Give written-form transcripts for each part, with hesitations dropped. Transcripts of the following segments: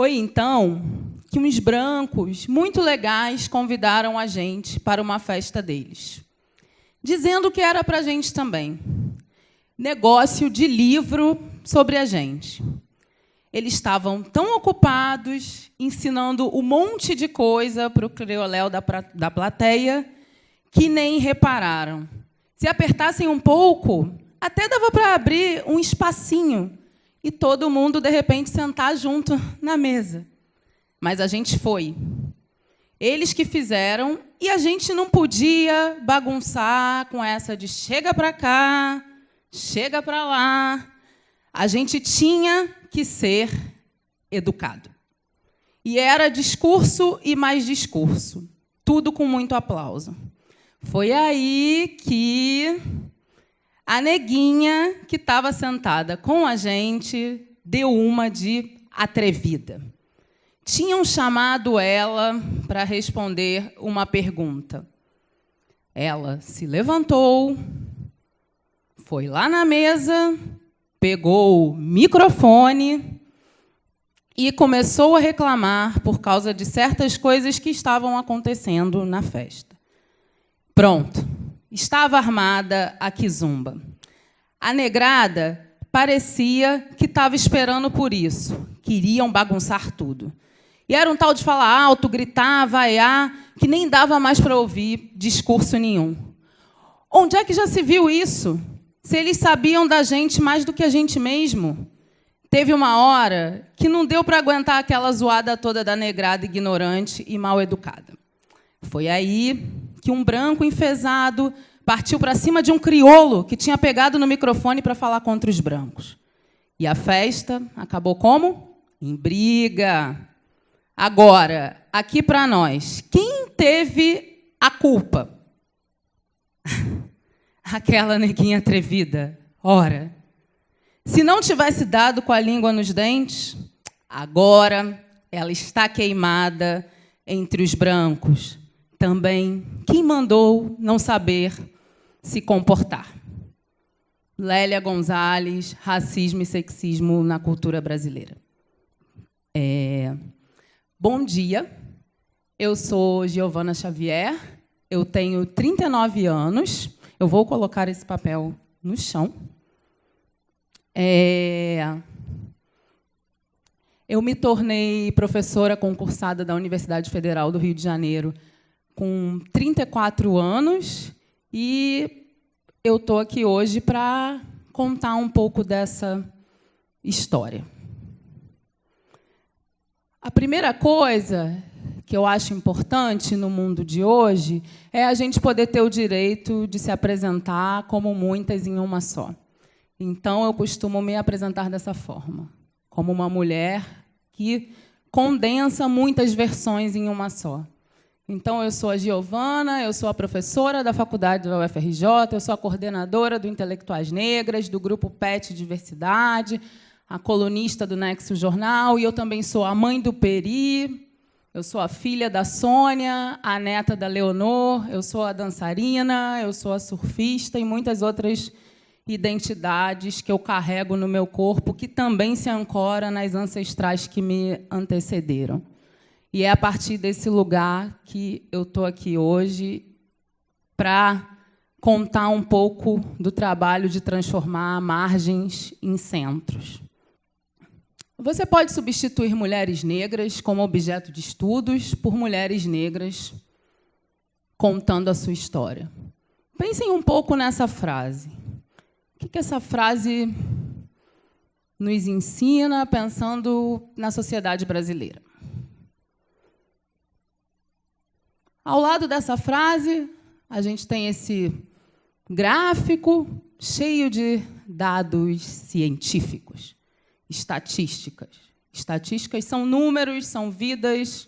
Foi então que uns brancos muito legais convidaram a gente para uma festa deles, dizendo que era para a gente também. Negócio de livro sobre a gente. Eles estavam tão ocupados ensinando um monte de coisa para o crioléu da plateia que nem repararam. Se apertassem um pouco, até dava para abrir um espacinho e todo mundo, de repente, sentar junto na mesa. Mas a gente foi. Eles que fizeram, e a gente não podia bagunçar com essa de chega para cá, chega para lá. A gente tinha que ser educado. E era discurso e mais discurso, tudo com muito aplauso. Foi aí que a neguinha que estava sentada com a gente deu uma de atrevida. Tinham chamado ela para responder uma pergunta. Ela se levantou, foi lá na mesa, pegou o microfone e começou a reclamar por causa de certas coisas que estavam acontecendo na festa. Pronto, estava armada a quizumba. A negrada parecia que estava esperando por isso. Queriam bagunçar tudo. E era um tal de falar alto, gritar, vaiar, que nem dava mais para ouvir discurso nenhum. Onde é que já se viu isso? Se eles sabiam da gente mais do que a gente mesmo. Teve uma hora que não deu para aguentar aquela zoada toda da negrada ignorante e mal educada. Foi aí que um branco enfesado partiu para cima de um crioulo que tinha pegado no microfone para falar contra os brancos. E a festa acabou como? Em briga. Agora, aqui para nós, quem teve a culpa? Aquela neguinha atrevida. Ora, se não tivesse dado com a língua nos dentes, agora ela está queimada entre os brancos. Também, quem mandou não saber se comportar? Lélia Gonzalez, racismo e sexismo na cultura brasileira. Bom dia, eu sou Giovana Xavier, eu tenho 39 anos, eu vou colocar esse papel no chão. Eu me tornei professora concursada da Universidade Federal do Rio de Janeiro com 34 anos e eu estou aqui hoje para contar um pouco dessa história. A primeira coisa que eu acho importante no mundo de hoje é a gente poder ter o direito de se apresentar como muitas em uma só. Então, eu costumo me apresentar dessa forma, como uma mulher que condensa muitas versões em uma só. Então, eu sou a Giovana, eu sou a professora da faculdade da UFRJ, eu sou a coordenadora do Intelectuais Negras, do grupo PET Diversidade, a colunista do Nexo Jornal, e eu também sou a mãe do Peri, eu sou a filha da Sônia, a neta da Leonor, eu sou a dançarina, eu sou a surfista e muitas outras identidades que eu carrego no meu corpo, que também se ancora nas ancestrais que me antecederam. E é a partir desse lugar que eu estou aqui hoje para contar um pouco do trabalho de transformar margens em centros. Você pode substituir mulheres negras como objeto de estudos por mulheres negras contando a sua história. Pensem um pouco nessa frase. O que essa frase nos ensina pensando na sociedade brasileira? Ao lado dessa frase, a gente tem esse gráfico cheio de dados científicos, estatísticas. Estatísticas são números, são vidas,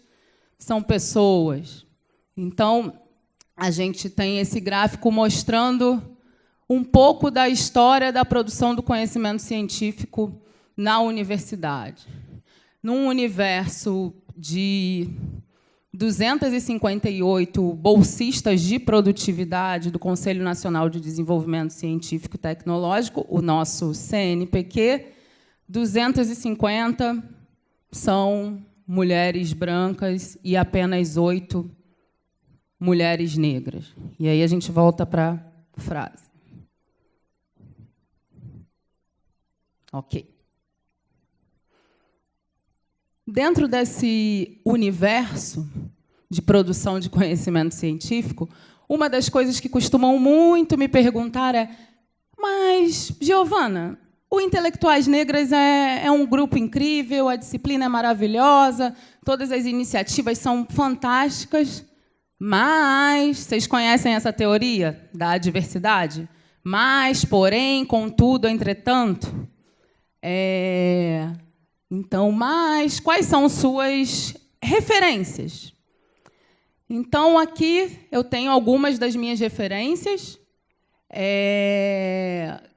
são pessoas. Então, a gente tem esse gráfico mostrando um pouco da história da produção do conhecimento científico na universidade. Num universo de 258 bolsistas de produtividade do Conselho Nacional de Desenvolvimento Científico e Tecnológico, o nosso CNPq, 250 são mulheres brancas e apenas 8 mulheres negras. E aí a gente volta para a frase. Ok. Dentro desse universo de produção de conhecimento científico, uma das coisas que costumam muito me perguntar é: mas, Giovana, o Intelectuais Negras é um grupo incrível, a disciplina é maravilhosa, todas as iniciativas são fantásticas, mas vocês conhecem essa teoria da diversidade? Mas, porém, contudo, entretanto. Então, mas quais são suas referências? Então, aqui eu tenho algumas das minhas referências,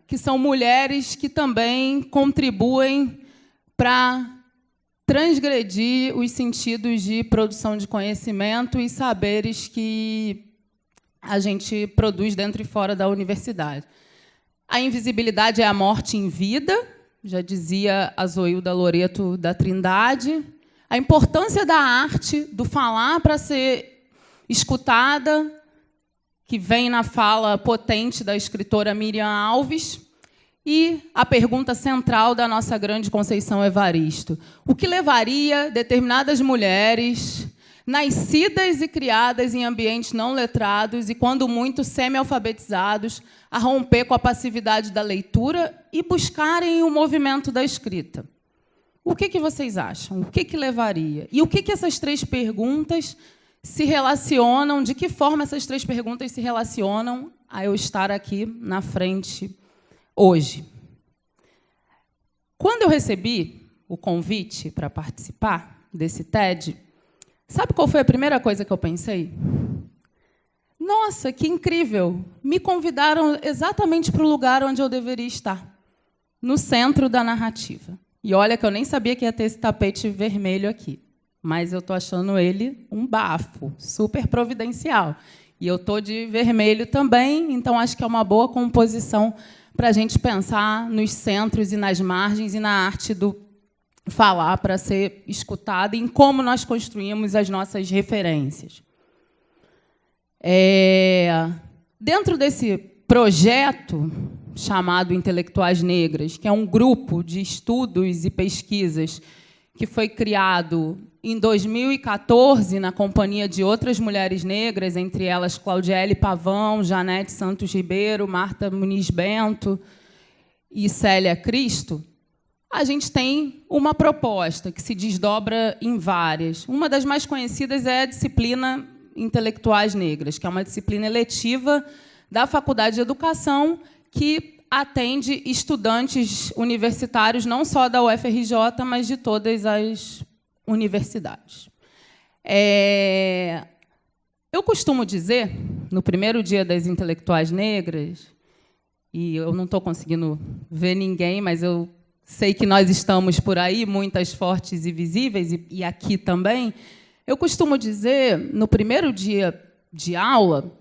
que são mulheres que também contribuem para transgredir os sentidos de produção de conhecimento e saberes que a gente produz dentro e fora da universidade. A invisibilidade é a morte em vida, já dizia a Zoilda Loreto da Trindade. A importância da arte, do falar para ser escutada, que vem na fala potente da escritora Miriam Alves, e a pergunta central da nossa grande Conceição Evaristo: o que levaria determinadas mulheres, nascidas e criadas em ambientes não letrados e, quando muito, semi-alfabetizados, a romper com a passividade da leitura e buscarem o movimento da escrita? O que vocês acham? O que levaria? E o que essas 3 perguntas se relacionam, de que forma essas 3 perguntas se relacionam a eu estar aqui na frente hoje? Quando eu recebi o convite para participar desse TED, sabe qual foi a primeira coisa que eu pensei? Nossa, que incrível! Me convidaram exatamente para o lugar onde eu deveria estar, no centro da narrativa. E olha que eu nem sabia que ia ter esse tapete vermelho aqui, mas eu estou achando ele um bafo, super providencial. E eu estou de vermelho também, então acho que é uma boa composição para a gente pensar nos centros e nas margens e na arte do falar para ser escutada, em como nós construímos as nossas referências. Dentro desse projeto chamado Intelectuais Negras, que é um grupo de estudos e pesquisas que foi criado em 2014 na companhia de outras mulheres negras, entre elas Claudiele Pavão, Janete Santos Ribeiro, Marta Muniz Bento e Célia Cristo, a gente tem uma proposta que se desdobra em várias. Uma das mais conhecidas é a disciplina Intelectuais Negras, que é uma disciplina eletiva da Faculdade de Educação que atende estudantes universitários não só da UFRJ, mas de todas as universidades. Eu costumo dizer, no primeiro dia das Intelectuais Negras, e eu não estou conseguindo ver ninguém, mas eu sei que nós estamos por aí, muitas fortes e visíveis, e aqui também. Eu costumo dizer, no primeiro dia de aula,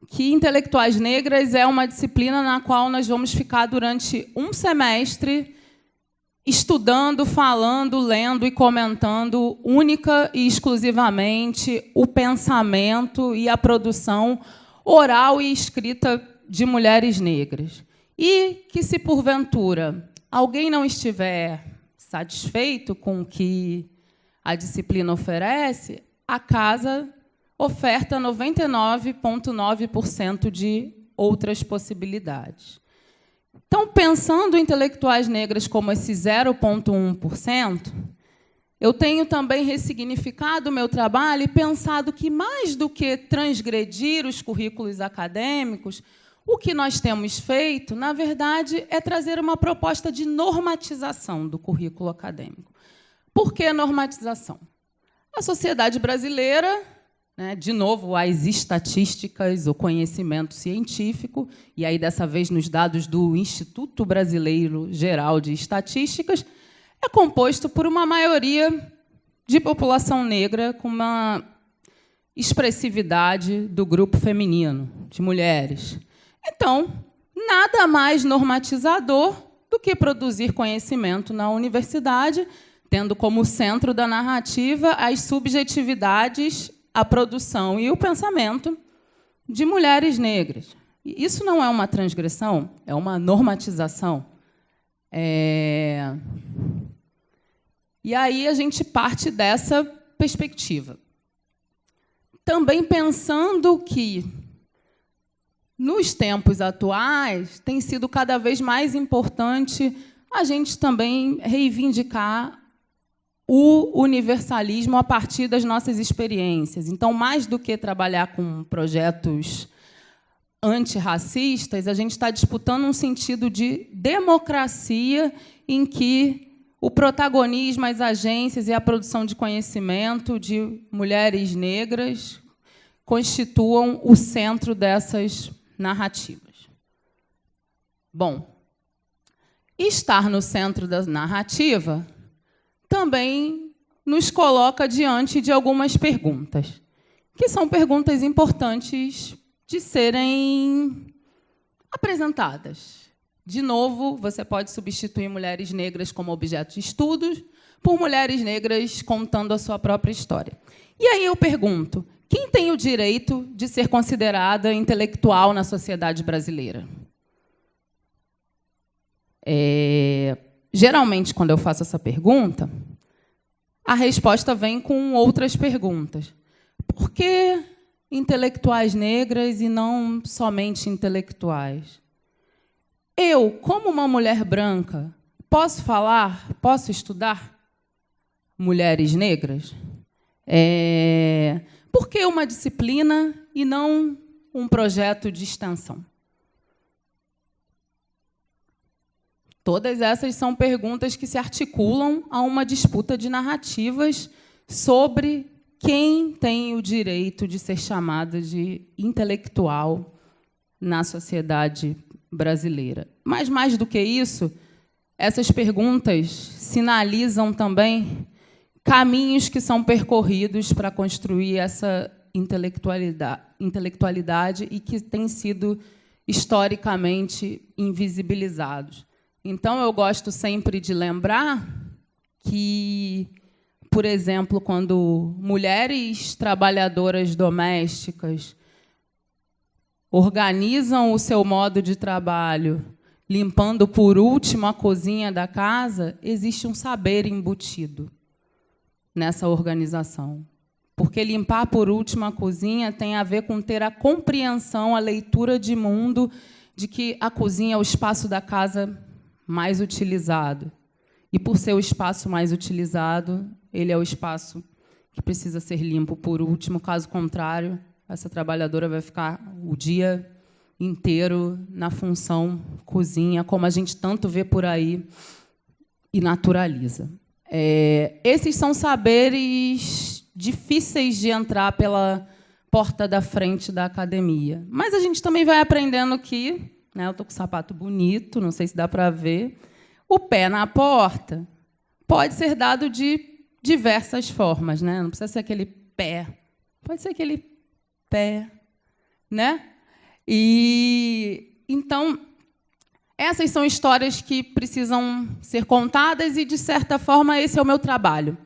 que Intelectuais Negras é uma disciplina na qual nós vamos ficar durante um semestre estudando, falando, lendo e comentando única e exclusivamente o pensamento e a produção oral e escrita de mulheres negras. E que, se porventura alguém não estiver satisfeito com o que a disciplina oferece, a casa oferta 99,9% de outras possibilidades. Então, pensando em Intelectuais Negras como esse 0,1%, eu tenho também ressignificado o meu trabalho e pensado que, mais do que transgredir os currículos acadêmicos, o que nós temos feito, na verdade, é trazer uma proposta de normatização do currículo acadêmico. Por que normatização? A sociedade brasileira, de novo, as estatísticas, o conhecimento científico, e aí, dessa vez, nos dados do Instituto Brasileiro Geral de Estatísticas, é composto por uma maioria de população negra com uma expressividade do grupo feminino, de mulheres. Então, nada mais normatizador do que produzir conhecimento na universidade, tendo como centro da narrativa as subjetividades, a produção e o pensamento de mulheres negras. Isso não é uma transgressão, é uma normatização. E aí a gente parte dessa perspectiva. Também pensando que, nos tempos atuais, tem sido cada vez mais importante a gente também reivindicar o universalismo a partir das nossas experiências. Então, mais do que trabalhar com projetos antirracistas, a gente está disputando um sentido de democracia em que o protagonismo, as agências e a produção de conhecimento de mulheres negras constituam o centro dessas narrativas. Bom, estar no centro da narrativa também nos coloca diante de algumas perguntas, que são perguntas importantes de serem apresentadas. De novo, você pode substituir mulheres negras como objeto de estudos por mulheres negras contando a sua própria história. E aí eu pergunto, quem tem o direito de ser considerada intelectual na sociedade brasileira? Geralmente, quando eu faço essa pergunta, a resposta vem com outras perguntas. Por que intelectuais negras e não somente intelectuais? Eu, como uma mulher branca, posso falar, posso estudar mulheres negras? Por que uma disciplina e não um projeto de extensão? Todas essas são perguntas que se articulam a uma disputa de narrativas sobre quem tem o direito de ser chamada de intelectual na sociedade brasileira. Mas, mais do que isso, essas perguntas sinalizam também caminhos que são percorridos para construir essa intelectualidade e que têm sido historicamente invisibilizados. Então, eu gosto sempre de lembrar que, por exemplo, quando mulheres trabalhadoras domésticas organizam o seu modo de trabalho, limpando por último a cozinha da casa, existe um saber embutido nessa organização. Porque limpar por último a cozinha tem a ver com ter a compreensão, a leitura de mundo de que a cozinha é o espaço da casa mais utilizado. E, por ser o espaço mais utilizado, ele é o espaço que precisa ser limpo por último. Caso contrário, essa trabalhadora vai ficar o dia inteiro na função cozinha, como a gente tanto vê por aí e naturaliza. Esses são saberes difíceis de entrar pela porta da frente da academia. Mas a gente também vai aprendendo que, eu estou com o sapato bonito, não sei se dá para ver, o pé na porta pode ser dado de diversas formas, né? Não precisa ser aquele pé, pode ser aquele pé, né? E então essas são histórias que precisam ser contadas e, de certa forma, esse é o meu trabalho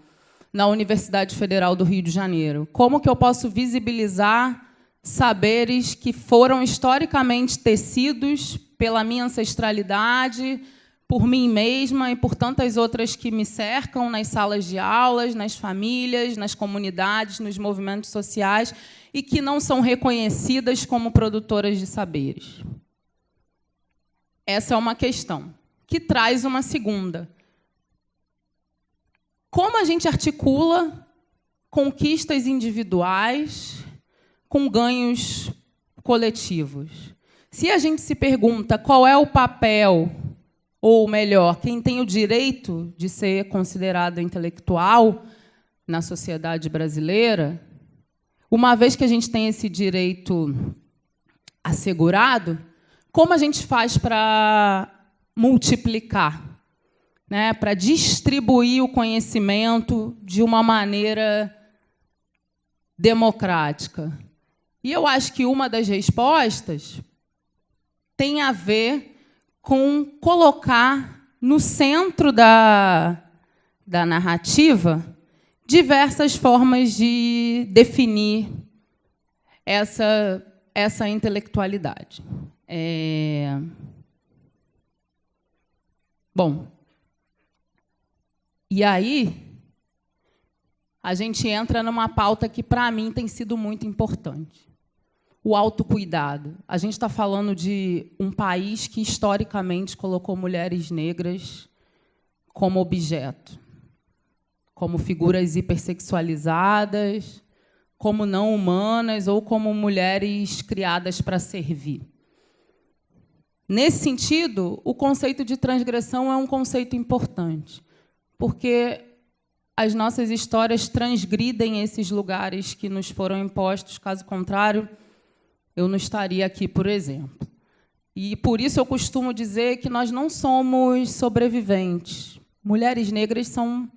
na Universidade Federal do Rio de Janeiro. Como que eu posso visibilizar saberes que foram historicamente tecidos pela minha ancestralidade, por mim mesma e por tantas outras que me cercam nas salas de aulas, nas famílias, nas comunidades, nos movimentos sociais e que não são reconhecidas como produtoras de saberes. Essa é uma questão que traz uma segunda. Como a gente articula conquistas individuais com ganhos coletivos? Se a gente se pergunta qual é o papel, ou melhor, quem tem o direito de ser considerado intelectual na sociedade brasileira, uma vez que a gente tem esse direito assegurado, como a gente faz para multiplicar, né, para distribuir o conhecimento de uma maneira democrática? E eu acho que uma das respostas tem a ver com colocar no centro da da narrativa diversas formas de definir essa intelectualidade. Bom, e aí a gente entra numa pauta que, para mim, tem sido muito importante. O autocuidado. A gente está falando de um país que, historicamente, colocou mulheres negras como objeto, como figuras hipersexualizadas, como não humanas ou como mulheres criadas para servir. Nesse sentido, o conceito de transgressão é um conceito importante, porque as nossas histórias transgridem esses lugares que nos foram impostos. Caso contrário, eu não estaria aqui, por exemplo. E, por isso, eu costumo dizer que nós não somos sobreviventes. Mulheres negras são,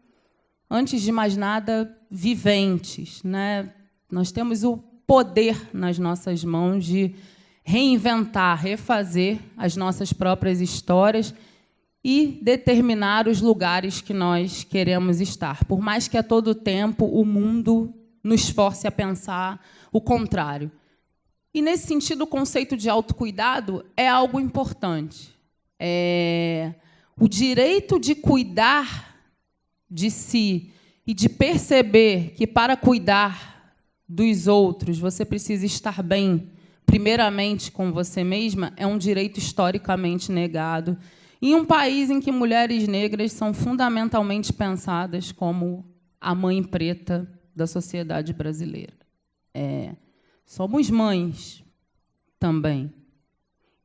antes de mais nada, viventes, né? Nós temos o poder nas nossas mãos de reinventar, refazer as nossas próprias histórias e determinar os lugares que nós queremos estar, por mais que a todo tempo o mundo nos force a pensar o contrário. E, nesse sentido, o conceito de autocuidado é algo importante. O direito de cuidar de si e de perceber que, para cuidar dos outros, você precisa estar bem, primeiramente com você mesma, é um direito historicamente negado, em um país em que mulheres negras são fundamentalmente pensadas como a mãe preta da sociedade brasileira. Somos mães também.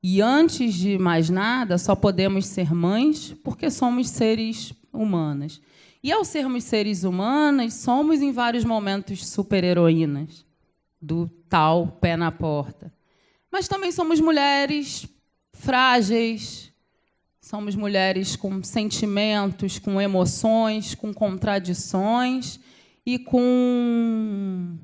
E, antes de mais nada, só podemos ser mães porque somos seres humanas. E, ao sermos seres humanas, somos, em vários momentos, super-heroínas do tal pé na porta. Mas também somos mulheres frágeis, somos mulheres com sentimentos, com emoções, com contradições e com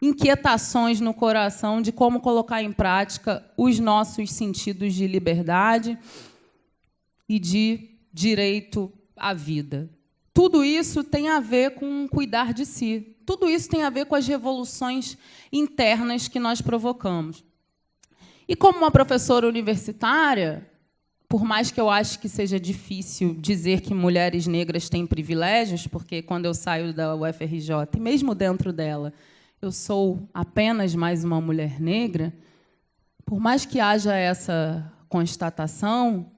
inquietações no coração de como colocar em prática os nossos sentidos de liberdade e de direito à vida. Tudo isso tem a ver com cuidar de si. Tudo isso tem a ver com as revoluções internas que nós provocamos. E, como uma professora universitária, por mais que eu ache que seja difícil dizer que mulheres negras têm privilégios, porque, quando eu saio da UFRJ, e mesmo dentro dela, eu sou apenas mais uma mulher negra, por mais que haja essa constatação,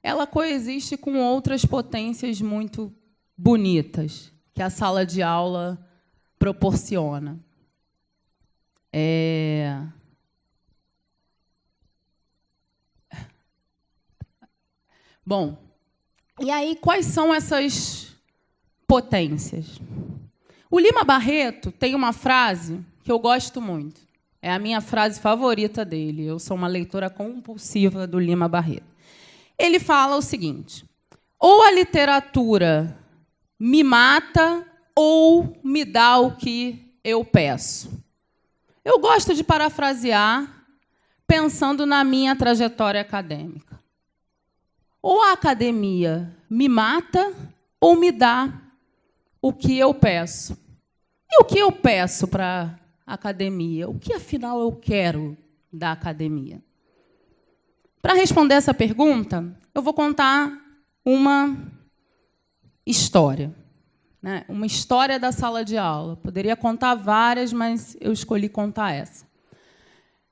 ela coexiste com outras potências muito bonitas que a sala de aula proporciona. Bom, e aí, quais são essas potências? O Lima Barreto tem uma frase que eu gosto muito. É a minha frase favorita dele. Eu sou uma leitora compulsiva do Lima Barreto. Ele fala o seguinte: ou a literatura me mata ou me dá o que eu peço. Eu gosto de parafrasear pensando na minha trajetória acadêmica. Ou a academia me mata ou me dá o que eu peço. E o que eu peço para a academia? O que, afinal, eu quero da academia? Para responder essa pergunta, eu vou contar uma história, né? Uma história da sala de aula. Poderia contar várias, mas eu escolhi contar essa.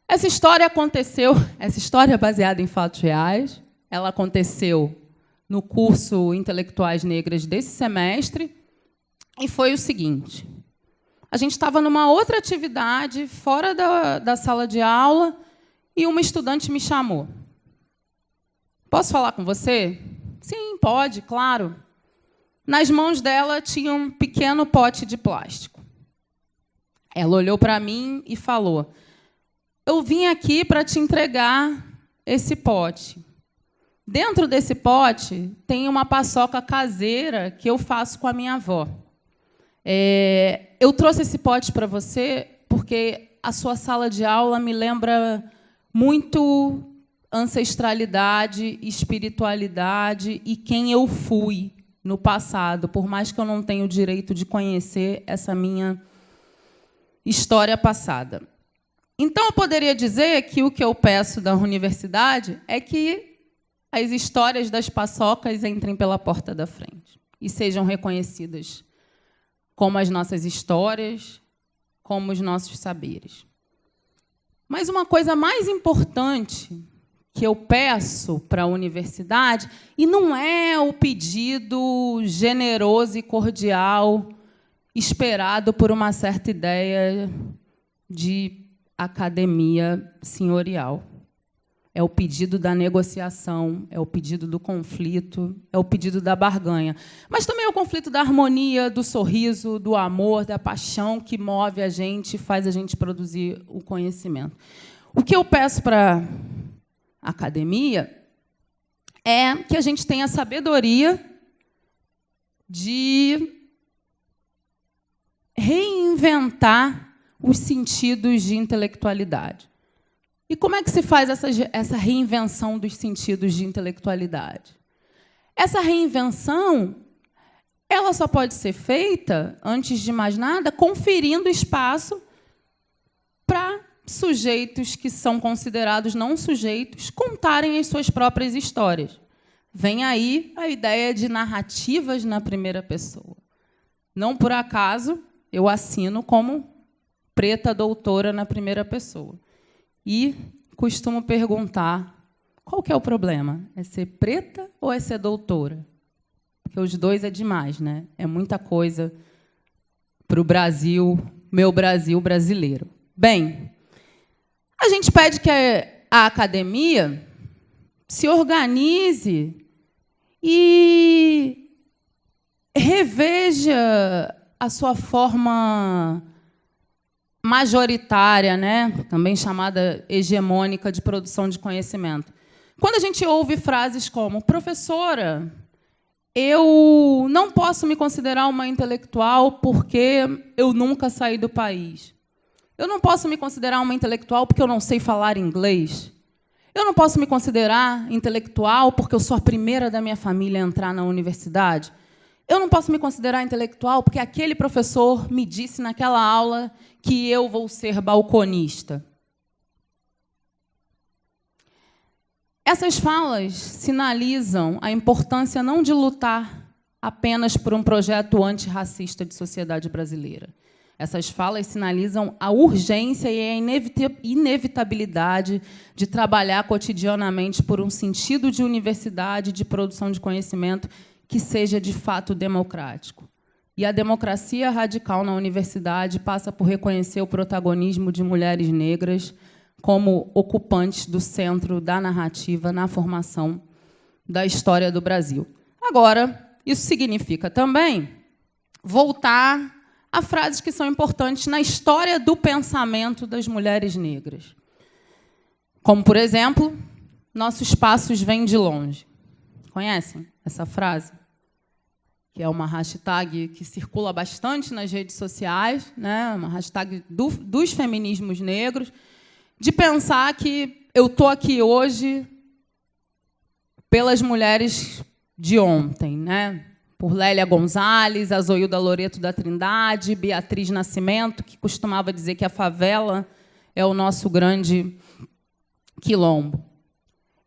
Essa história é baseada em fatos reais. Ela aconteceu no curso Intelectuais Negras desse semestre, e foi o seguinte: a gente estava numa outra atividade, fora da sala de aula, e uma estudante me chamou. Posso falar com você? Sim, pode, claro. Nas mãos dela tinha um pequeno pote de plástico. Ela olhou para mim e falou: eu vim aqui para te entregar esse pote. Dentro desse pote tem uma paçoca caseira que eu faço com a minha avó. Eu trouxe esse pote para você porque a sua sala de aula me lembra muito ancestralidade, espiritualidade e quem eu fui no passado, por mais que eu não tenha o direito de conhecer essa minha história passada. Então, eu poderia dizer que o que eu peço da universidade é que as histórias das paçocas entrem pela porta da frente e sejam reconhecidas como as nossas histórias, como os nossos saberes. Mas uma coisa mais importante que eu peço para a universidade, e não é o pedido generoso e cordial esperado por uma certa ideia de academia senhorial. É o pedido da negociação, é o pedido do conflito, é o pedido da barganha. Mas também é o conflito da harmonia, do sorriso, do amor, da paixão que move a gente e faz a gente produzir o conhecimento. O que eu peço para a academia é que a gente tenha a sabedoria de reinventar os sentidos de intelectualidade. E como é que se faz essa reinvenção dos sentidos de intelectualidade? Essa reinvenção, ela só pode ser feita, antes de mais nada, conferindo espaço para sujeitos que são considerados não sujeitos contarem as suas próprias histórias. Vem aí a ideia de narrativas na primeira pessoa. Não por acaso eu assino como preta doutora na primeira pessoa. E costumo perguntar, qual que é o problema? É ser preta ou é ser doutora? Porque os dois é demais, né? É muita coisa para o Brasil, meu Brasil brasileiro. Bem, a gente pede que a academia se organize e reveja a sua forma majoritária, né? Também chamada hegemônica de produção de conhecimento. Quando a gente ouve frases como professora, eu não posso me considerar uma intelectual porque eu nunca saí do país. Eu não posso me considerar uma intelectual porque eu não sei falar inglês. Eu não posso me considerar intelectual porque eu sou a primeira da minha família a entrar na universidade. Eu não posso me considerar intelectual porque aquele professor me disse naquela aula que eu vou ser balconista. Essas falas sinalizam a importância não de lutar apenas por um projeto antirracista de sociedade brasileira. Essas falas sinalizam a urgência e a inevitabilidade de trabalhar cotidianamente por um sentido de universidade, de produção de conhecimento que seja, de fato, democrático. E a democracia radical na universidade passa por reconhecer o protagonismo de mulheres negras como ocupantes do centro da narrativa na formação da história do Brasil. Agora, isso significa também voltar a frases que são importantes na história do pensamento das mulheres negras. Como, por exemplo, nossos passos vêm de longe. Conhecem essa frase? Que é uma hashtag que circula bastante nas redes sociais, né? Uma hashtag dos feminismos negros, de pensar que eu estou aqui hoje pelas mulheres de ontem, né? Por Lélia Gonzalez, Azoilda Loreto da Trindade, Beatriz Nascimento, que costumava dizer que a favela é o nosso grande quilombo.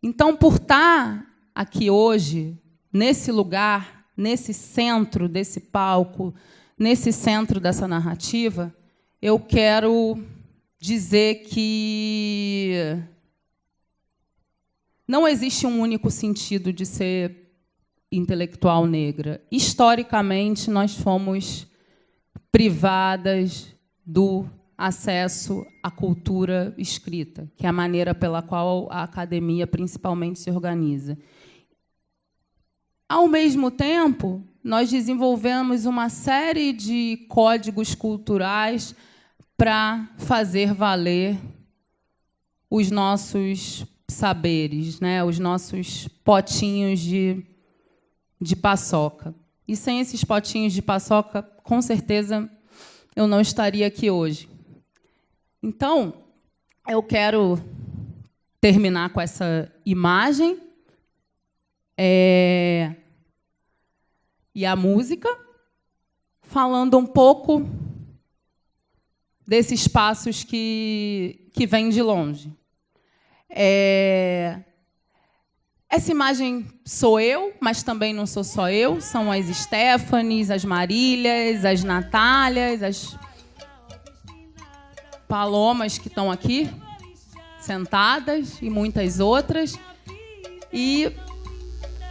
Então, por estar aqui hoje, nesse lugar, nesse centro desse palco, nesse centro dessa narrativa, eu quero dizer que não existe um único sentido de ser intelectual negra. Historicamente, nós fomos privadas do acesso à cultura escrita, que é a maneira pela qual a academia principalmente se organiza. Ao mesmo tempo, nós desenvolvemos uma série de códigos culturais para fazer valer os nossos saberes, né? Os nossos potinhos de paçoca. E sem esses potinhos de paçoca, com certeza, eu não estaria aqui hoje. Então, eu quero terminar com essa imagem, e a música, falando um pouco desses passos que vêm de longe. Essa imagem sou eu, mas também não sou só eu. São as Stephanies, as Marílias, as Natálias, as Palomas que estão aqui, sentadas, e muitas outras. E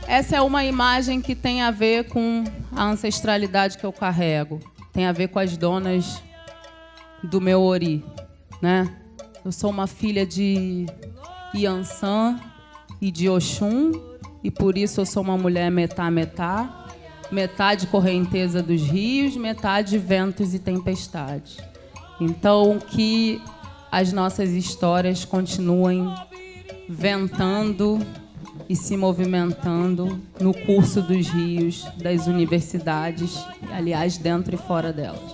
essa é uma imagem que tem a ver com a ancestralidade que eu carrego. Tem a ver com as donas do meu ori, né? Eu sou uma filha de Iansã e de Oxum, e por isso eu sou uma mulher metá-metá, metade correnteza dos rios, metade ventos e tempestades. Então, que as nossas histórias continuem ventando e se movimentando no curso dos rios, das universidades, aliás, dentro e fora delas.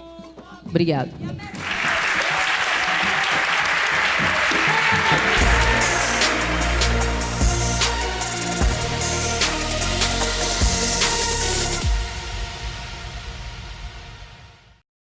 Obrigada.